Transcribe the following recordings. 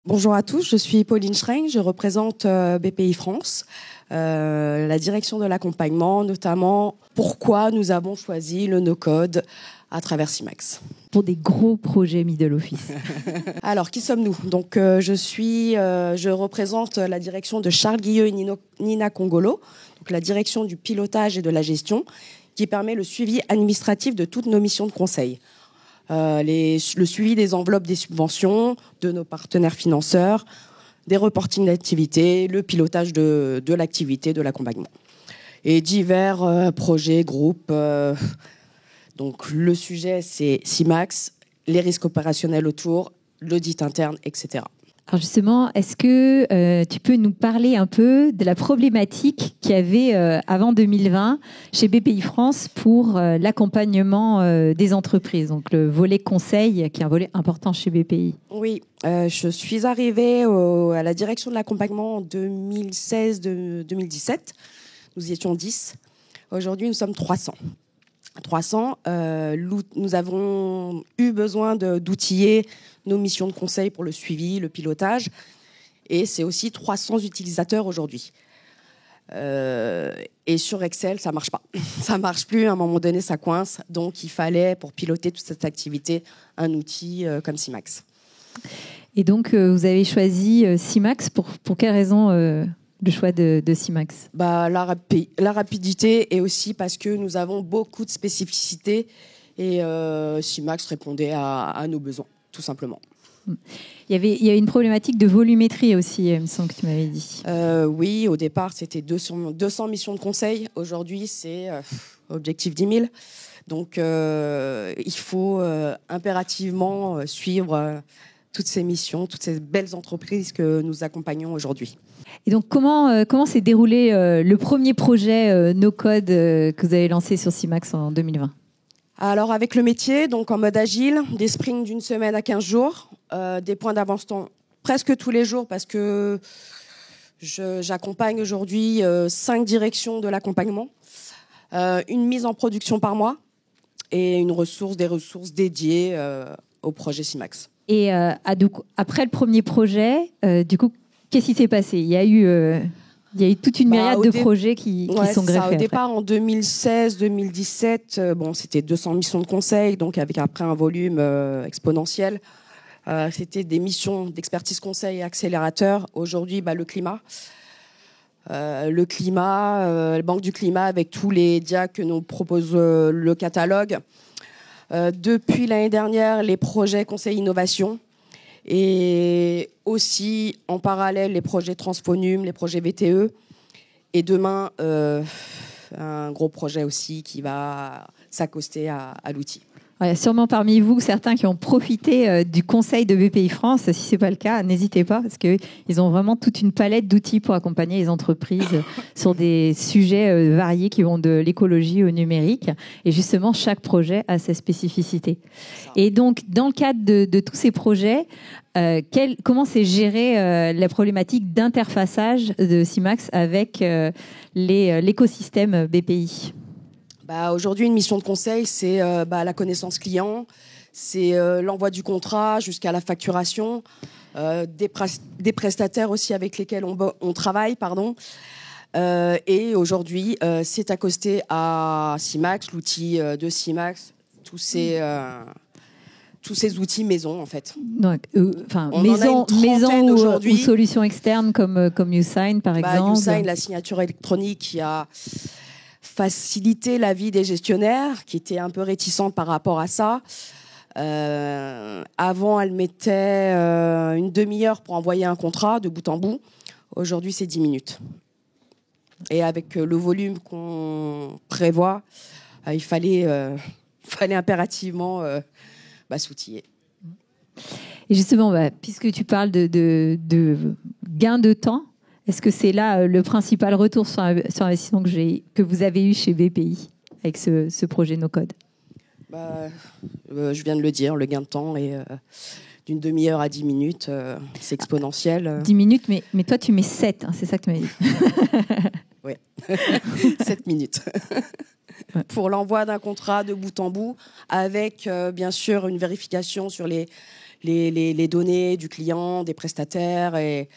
Bonjour à tous, je suis Pauline Schrein, je représente BPI France, la direction de l'accompagnement, notamment pourquoi nous avons choisi le no-code à travers CIMAX. Pour des gros projets middle office. Alors, qui sommes-nous ? Donc, je représente la direction de Charles Guilleux et Nina Congolo, donc la direction du pilotage et de la gestion, qui permet le suivi administratif de toutes nos missions de conseil. Le suivi des enveloppes des subventions, de nos partenaires financeurs, des reportings d'activité, le pilotage de l'activité, de l'accompagnement. Et divers projets, groupes. Donc le sujet, c'est CIMAX, les risques opérationnels autour, l'audit interne, etc. Alors justement, est-ce que tu peux nous parler un peu de la problématique qu'il y avait avant 2020 chez BPI France pour l'accompagnement des entreprises, donc le volet conseil, qui est un volet important chez BPI. Oui, je suis arrivée à la direction de l'accompagnement en 2016-2017. Nous y étions 10. Aujourd'hui, nous sommes 300. Nous avons eu besoin d'outiller nos missions de conseil pour le suivi, le pilotage. Et c'est aussi 300 utilisateurs aujourd'hui. Et sur Excel, ça ne marche pas. Ça ne marche plus. À un moment donné, ça coince. Donc, il fallait, pour piloter toute cette activité, un outil comme CIMAX. Et donc, vous avez choisi CIMAX pour quelle raison le choix de CIMAX? La rapidité, et aussi parce que nous avons beaucoup de spécificités et CIMAX répondait à nos besoins, tout simplement. Il y avait une problématique de volumétrie aussi, il me semble que tu m'avais dit. Oui, au départ, c'était 200 missions de conseil. Aujourd'hui, c'est objectif 10 000. Donc, il faut impérativement suivre toutes ces missions, toutes ces belles entreprises que nous accompagnons aujourd'hui. Et donc, comment s'est déroulé le premier projet no-code que vous avez lancé sur CIMAX en 2020 ? Alors, avec le métier, donc en mode agile, des sprints d'une semaine à 15 jours, des points d'avancement presque tous les jours parce que j'accompagne aujourd'hui 5 directions de l'accompagnement, une mise en production par mois et des ressources dédiées au projet CIMAX. Et après le premier projet, du coup, qu'est-ce qui s'est passé ? Il y a eu toute une myriade de projets qui sont greffés. Au départ, en 2016-2017, c'était 200 missions de conseil, donc avec après un volume exponentiel. C'était des missions d'expertise conseil et accélérateur. Aujourd'hui, le climat. La Banque du climat, avec tous les DIA que nous propose le catalogue. Depuis l'année dernière, les projets conseil innovation. Et aussi, en parallèle, les projets Transfonum, les projets VTE. Et demain, un gros projet aussi qui va s'accoster à l'outil. Il y a sûrement parmi vous certains qui ont profité du conseil de BPI France. Si ce n'est pas le cas, n'hésitez pas, parce qu'ils ont vraiment toute une palette d'outils pour accompagner les entreprises sur des sujets variés qui vont de l'écologie au numérique. Et justement, chaque projet a ses spécificités. Et donc, dans le cadre de tous ces projets, comment s'est gérée la problématique d'interfaçage de CIMAX avec l'écosystème BPI ? Aujourd'hui, une mission de conseil, c'est la connaissance client, c'est l'envoi du contrat jusqu'à la facturation, des prestataires aussi avec lesquels on travaille, et aujourd'hui, c'est accosté à CIMAX, l'outil de CIMAX, tous ces outils maison, en fait. Donc, maison ou solutions externes comme YouSign, par exemple. YouSign, la signature électronique qui a faciliter la vie des gestionnaires qui étaient un peu réticents par rapport à ça. Avant, elle mettait une demi-heure pour envoyer un contrat de bout en bout. Aujourd'hui, c'est 10 minutes. Et avec le volume qu'on prévoit, il fallait impérativement s'outiller. Et justement, puisque tu parles de gain de temps, est-ce que c'est là le principal retour sur investissement que vous avez eu chez BPI avec ce projet no-code ? Je viens de le dire, le gain de temps est d'une demi-heure à 10 minutes, c'est exponentiel. 10 minutes, mais toi tu mets 7, c'est ça que tu m'as dit. Oui, 7 minutes. Pour l'envoi d'un contrat de bout en bout, avec bien sûr une vérification sur les les données du client, des prestataires et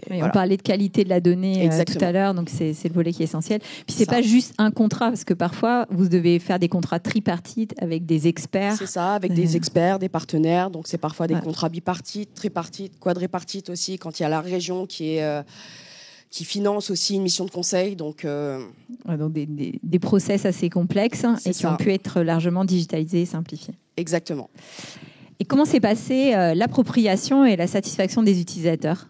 voilà. On parlait de qualité de la donnée tout à l'heure, donc c'est le volet qui est essentiel. Puis c'est pas juste un contrat, parce que parfois vous devez faire des contrats tripartites avec des experts. C'est ça, avec des experts, des partenaires. Donc c'est parfois des contrats bipartites, tripartites, quadripartites aussi, quand il y a la région qui finance aussi une mission de conseil. Donc des process assez complexes et qui ont pu être largement digitalisés et simplifiés. Exactement. Et comment s'est passée l'appropriation et la satisfaction des utilisateurs ?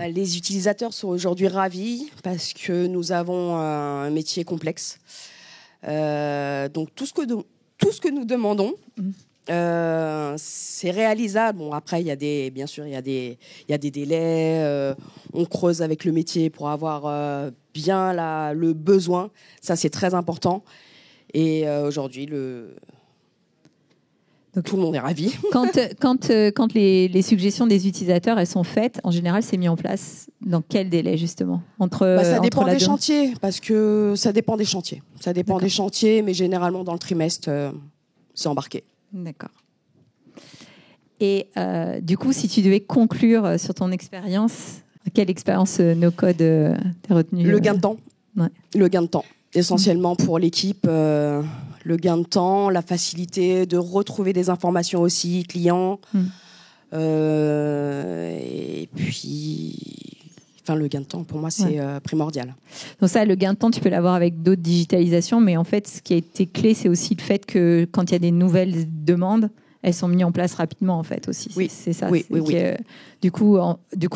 Les utilisateurs sont aujourd'hui ravis parce que nous avons un métier complexe. Donc tout ce que nous demandons, c'est réalisable. Bon, après, bien sûr, il y a des délais. On creuse avec le métier pour avoir bien le besoin. Ça, c'est très important. Et aujourd'hui, tout le monde est ravi. Quand les suggestions des utilisateurs elles sont faites, en général, c'est mis en place dans quel délai justement ça dépend des chantiers, parce que ça dépend des chantiers. Ça dépend des chantiers, mais généralement dans le trimestre, c'est embarqué. D'accord. Et du coup, si tu devais conclure sur ton expérience, quelle expérience no-code t'as retenue ? Le gain de temps. Ouais. Le gain de temps. Essentiellement pour l'équipe. Le gain de temps, la facilité de retrouver des informations aussi clients. Et puis, le gain de temps, pour moi, c'est primordial. Donc ça, le gain de temps, tu peux l'avoir avec d'autres digitalisations, mais en fait, ce qui a été clé, c'est aussi le fait que quand il y a des nouvelles demandes, elles sont mises en place rapidement, en fait, aussi. Oui. C'est ça. Oui. Du coup,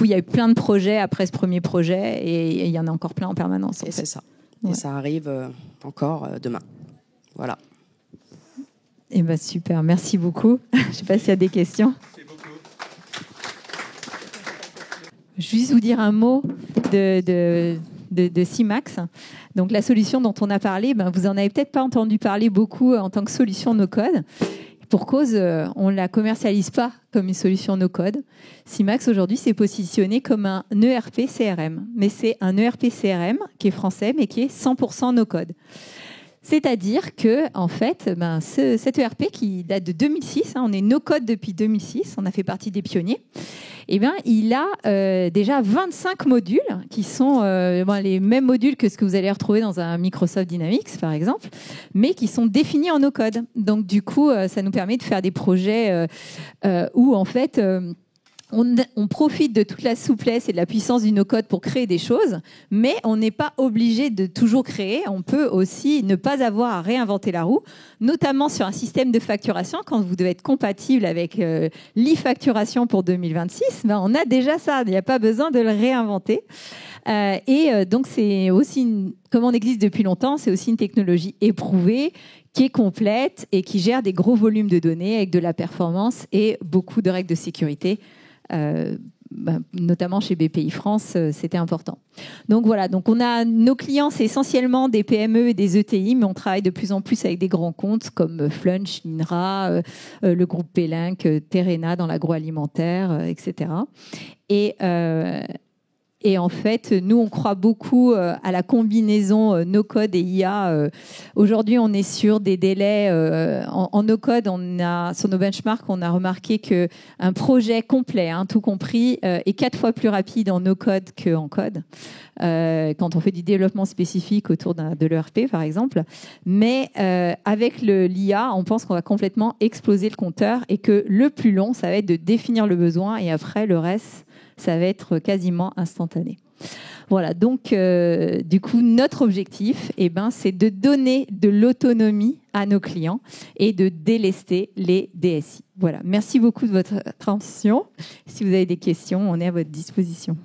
il y a eu plein de projets après ce premier projet, et il y en a encore plein en permanence. C'est ça. Ouais. Et ça arrive encore demain. Voilà. Eh ben super, merci beaucoup. Je ne sais pas s'il y a des questions. Merci beaucoup. Je vais juste vous dire un mot de CIMAX. Donc la solution dont on a parlé, vous en avez peut-être pas entendu parler beaucoup en tant que solution no-code. Pour cause, on ne la commercialise pas comme une solution no-code. CIMAX aujourd'hui s'est positionné comme un ERP CRM, mais c'est un ERP CRM qui est français, mais qui est 100% no-code. C'est-à-dire que, en fait, cet ERP qui date de 2006, on est no-code depuis 2006, on a fait partie des pionniers. Il a déjà 25 modules qui sont les mêmes modules que ce que vous allez retrouver dans un Microsoft Dynamics, par exemple, mais qui sont définis en no-code. Donc, du coup, ça nous permet de faire des projets où, en fait, on profite de toute la souplesse et de la puissance du no-code pour créer des choses, mais on n'est pas obligé de toujours créer. On peut aussi ne pas avoir à réinventer la roue, notamment sur un système de facturation. Quand vous devez être compatible avec l'e-facturation pour 2026, on a déjà ça. Il n'y a pas besoin de le réinventer. Donc, c'est aussi, comme on existe depuis longtemps, c'est aussi une technologie éprouvée, qui est complète et qui gère des gros volumes de données avec de la performance et beaucoup de règles de sécurité. Notamment chez BPI France, c'était important. Donc voilà, on a nos clients, c'est essentiellement des PME et des ETI, mais on travaille de plus en plus avec des grands comptes comme Flunch, Linra, le groupe Pelink, Terena dans l'agroalimentaire, etc. Et en fait, nous, on croit beaucoup à la combinaison no-code et IA. Aujourd'hui, on est sur des délais en no-code. Sur nos benchmarks, on a remarqué qu'un projet complet, tout compris, est 4 fois plus rapide en no-code qu'en code. Quand on fait du développement spécifique autour de l'ERP, par exemple. Mais avec l'IA, on pense qu'on va complètement exploser le compteur et que le plus long, ça va être de définir le besoin et après, le reste, ça va être quasiment instantané. Voilà, donc du coup, notre objectif, c'est de donner de l'autonomie à nos clients et de délester les DSI. Voilà, merci beaucoup de votre attention. Si vous avez des questions, on est à votre disposition.